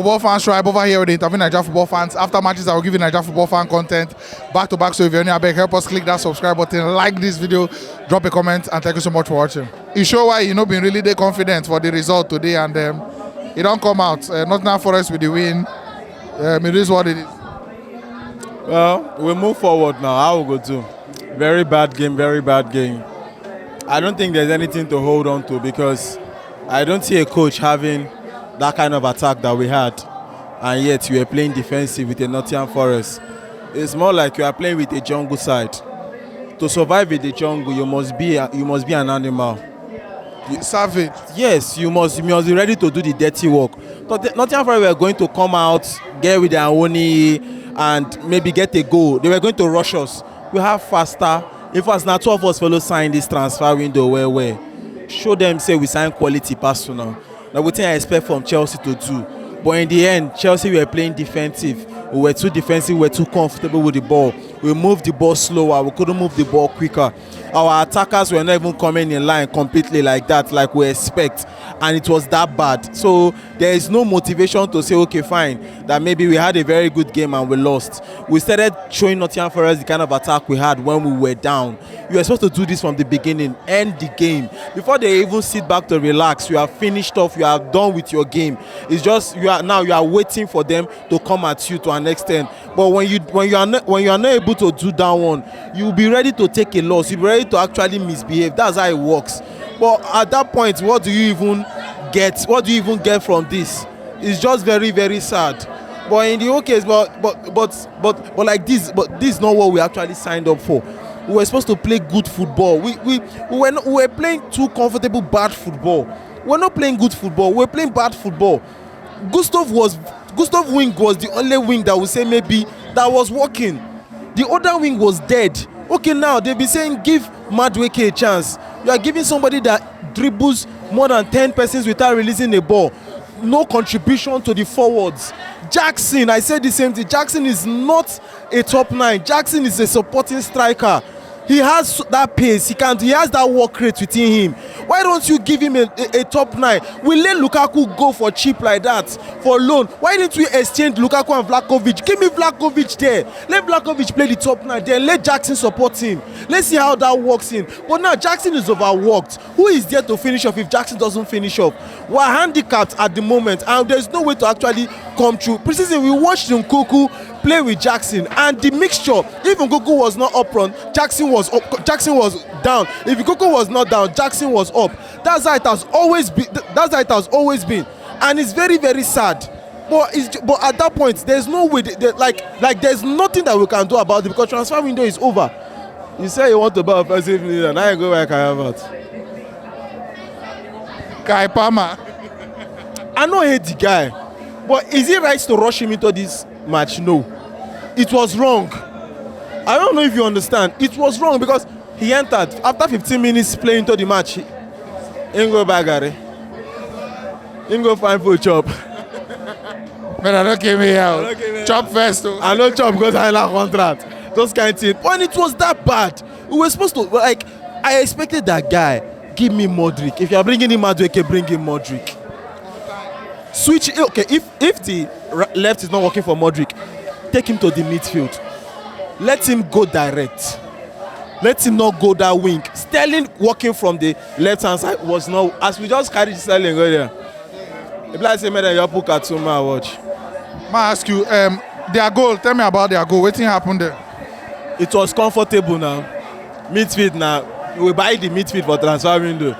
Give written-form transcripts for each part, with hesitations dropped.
Football Fans Tribe over here with the interview Naija football fans. After matches, I will give you Naija football fan content back to back. So if you're new, I beg, help us click that subscribe button, like this video, drop a comment, and thank you so much for watching. It show why you know been really confident for the result today, and it don't come out. Nottingham Forest with the win. It is what it is. Well, we move forward now. How we go to? Very bad game, very bad game. I don't think there's anything to hold on to because I don't see a coach having that kind of attack that we had, and yet you are playing defensive with a Nottingham Forest. It's more like you are playing with a jungle side. To survive in the jungle, you must be an animal. Savage. Yes, you must be ready to do the dirty work. But Nottingham Forest were going to come out, get with their Awoni, and maybe get a goal. They were going to rush us. We have faster. In fact, now 2 of us fellow signed this transfer window where show them say we sign quality personal. Now what I expect from Chelsea to do. But in the end, Chelsea were playing defensive. We were too defensive, we were too comfortable with the ball. We moved the ball slower, we couldn't move the ball quicker. Our attackers were not even coming in line completely like that, like we expect. And it was that bad. So there is no motivation to say, okay, fine, that maybe we had a very good game and we lost. We started showing Nottingham Forest the kind of attack we had when we were down. You were supposed to do this from the beginning, end the game. Before they even sit back to relax, you are finished off, you are done with your game. It's just you are waiting for them to come at you to an extent. But when you are not able to do that one, you'll be ready to take a loss. You'll be ready to actually misbehave. That's how it works. But at that point, what do you even get? What do you even get from this? It's just very, very sad. But in the whole case, but like this, but this is not what we actually signed up for. We were supposed to play good football. We were playing too comfortable bad football. We're not playing good football. We're playing bad football. Gustav wing was the only wing that would say maybe that was working. The other wing was dead. Okay, now they'll be saying give Madueke a chance. You are giving somebody that dribbles more than 10 persons without releasing a ball. No contribution to the forwards. Jackson, I said the same thing. Jackson is not a top 9. Jackson is a supporting striker. He has that pace. He has that work rate within him. Why don't you give him a top 9? We let Lukaku go for cheap like that, for loan. Why didn't we exchange Lukaku and Vlahovic? Give me Vlahovic there. Let Vlahovic play the top 9 there. Let Jackson support him. Let's see how that works in. But now Jackson is overworked. Who is there to finish off if Jackson doesn't finish off? We're handicapped at the moment, and there's no way to actually come through. Precisely, we watched Nkunku play with Jackson, and the mixture, if Nkunku was not up front, Jackson was up, Jackson was down. If Nkunku was not down, Jackson was up. That's how it has always been. And it's very, very sad. But at that point, there's no way, like there's nothing that we can do about it because transfer window is over. You say you want to buy offensive leader, now you go back and have it. Kai Palmer. I don't hate the guy, but is it right to rush him into this match? No. It was wrong. I don't know if you understand. It was wrong because he entered after 15 minutes playing into the match. He go back, Gary. He go find food chop. Man, I don't came here. Chop first. I don't chop because I like contract. Those kind of things. When it was that bad, we were supposed to, like, I expected that guy. Give me Modric. If you are bringing him Madueke, bring him Modric. Switch. Okay, if the left is not working for Modric, take him to the midfield. Let him go direct. Let him not go that wing. Sterling walking from the left hand side was not. As we just carried Sterling go there. If I say, man, you put Katuma watch. I ask you, their goal. Tell me about their goal. What thing happened there? It was comfortable now. Midfield now. We buy the midfield for transfer window.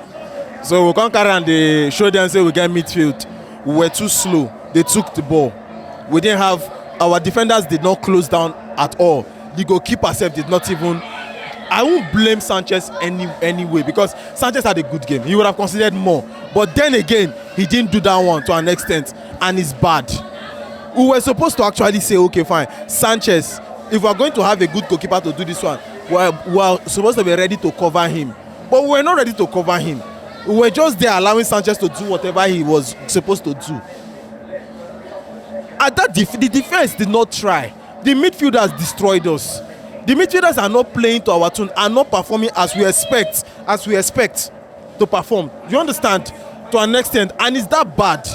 So we can't carry and they show them say we get midfield. We were too slow. They took the ball. We didn't have, our defenders did not close down at all. The goalkeeper self did not even. I won't blame Sanchez anyway because Sanchez had a good game. He would have considered more. But then again, he didn't do that one to an extent and it's bad. We were supposed to actually say, okay, fine, Sanchez, if we're going to have a good goalkeeper to do this one, we're supposed to be ready to cover him. But we were not ready to cover him. We were just there allowing Sanchez to do whatever he was supposed to do. At that the defense did not try. The midfielders destroyed us. The midfielders are not playing to our tune, are not performing as we expect to perform. You understand? To an extent, and it's that bad.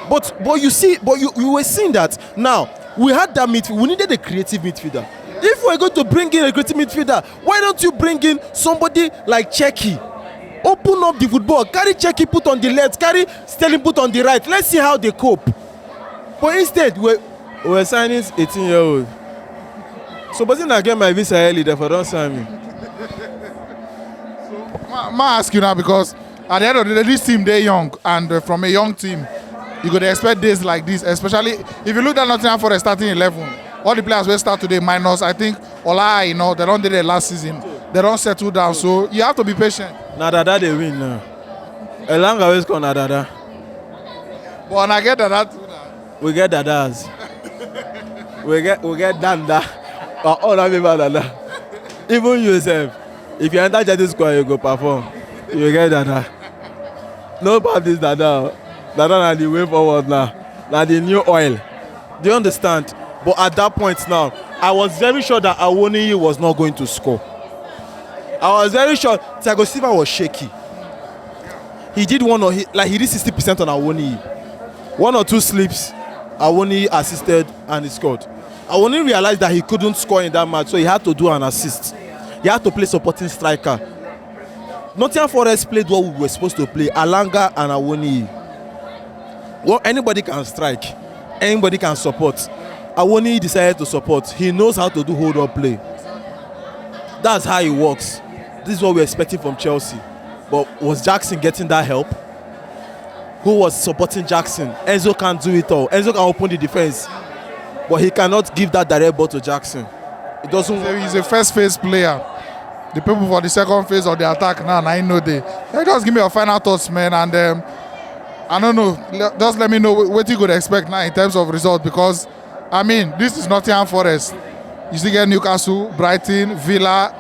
But you were seeing that now we had that midfield. We needed a creative midfielder. If we're going to bring in a creative midfielder, why don't you bring in somebody like Cheki? Open up the football. Carry Cheki, put on the left. Carry Sterling, put on the right. Let's see how they cope. But instead, we're signing 18-year-old. So, but I get my visa early, therefore don't sign me. I ask you now because at the end of the day, this team they're young, and from a young team, you could expect days like this, especially if you look at Nottingham Forest starting 11. All the players will start today minus, I think, Ola, they don't did it last season. They don't settle down, so you have to be patient. Nadada they win now. Elanga always call Nadada. But I get that too now. We get Dadas. we get Danda. All of people Dada. Even yourself. If you enter Jedi square, you go perform. You get Dada. No part is Dada. Dada na the way forward now. Now the new oil. Do you understand? But at that point now, I was very sure that Awoniyi was not going to score. I was very sure Thiago Silva was shaky. He did he did 60% on Awoniyi. 1 or 2 slips, Awoniyi assisted and he scored. Awoniyi realized that he couldn't score in that match, so he had to do an assist. He had to play supporting striker. Nottingham Forest played what we were supposed to play, Alanga and Awoniyi. Well, anybody can strike, anybody can support. Awoniyi decided to support. He knows how to do hold-up play. That's how it works. This is what we're expecting from Chelsea. But was Jackson getting that help? Who was supporting Jackson? Enzo can't do it all. Enzo can open the defense, but he cannot give that direct ball to Jackson. It doesn't. He's a first phase player. The people for the second phase of the attack now, I know they just give me your final thoughts, man. And I don't know. Just let me know what you could expect now in terms of results, because I mean, this is Nottingham Forest. You still get Newcastle, Brighton, Villa.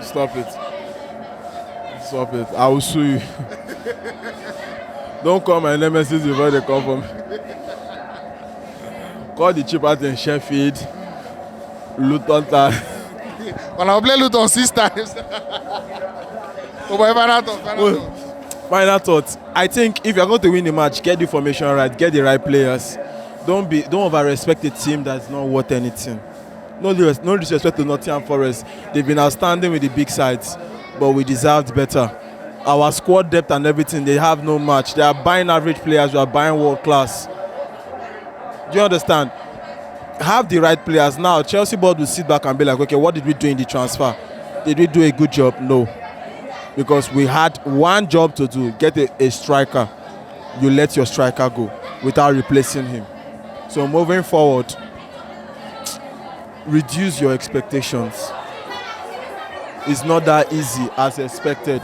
Stop it. Stop it. I will sue you. Don't call my nemesis before they come for me. Call the cheap out in Sheffield, Luton. Well, I'll play Luton 6 times. Final thought. I think if you're going to win the match, get the formation right, get the right players. Don't over-respect a team that's not worth anything. No disrespect to Nottingham Forest. They've been outstanding with the big sides, but we deserved better. Our squad depth and everything, they have no match. They are buying average players, we are buying world class. Do you understand? Have the right players. Now, Chelsea board will sit back and be like, okay, what did we do in the transfer? Did we do a good job? No. Because we had one job to do, get a striker. You let your striker go without replacing him. So moving forward, reduce your expectations. It's not that easy as expected.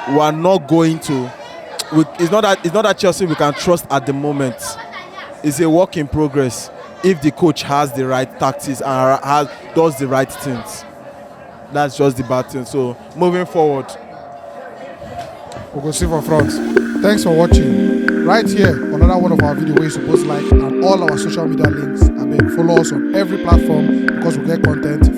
We are not going to. It's not that Chelsea we can trust at the moment. It's a work in progress. If the coach has the right tactics and does the right things, that's just the bad thing. So moving forward, we'll go see for front. Thanks for watching. Right here, another one of our videos where you're supposed to like, and all our social media links. I mean, follow us on every platform because we get content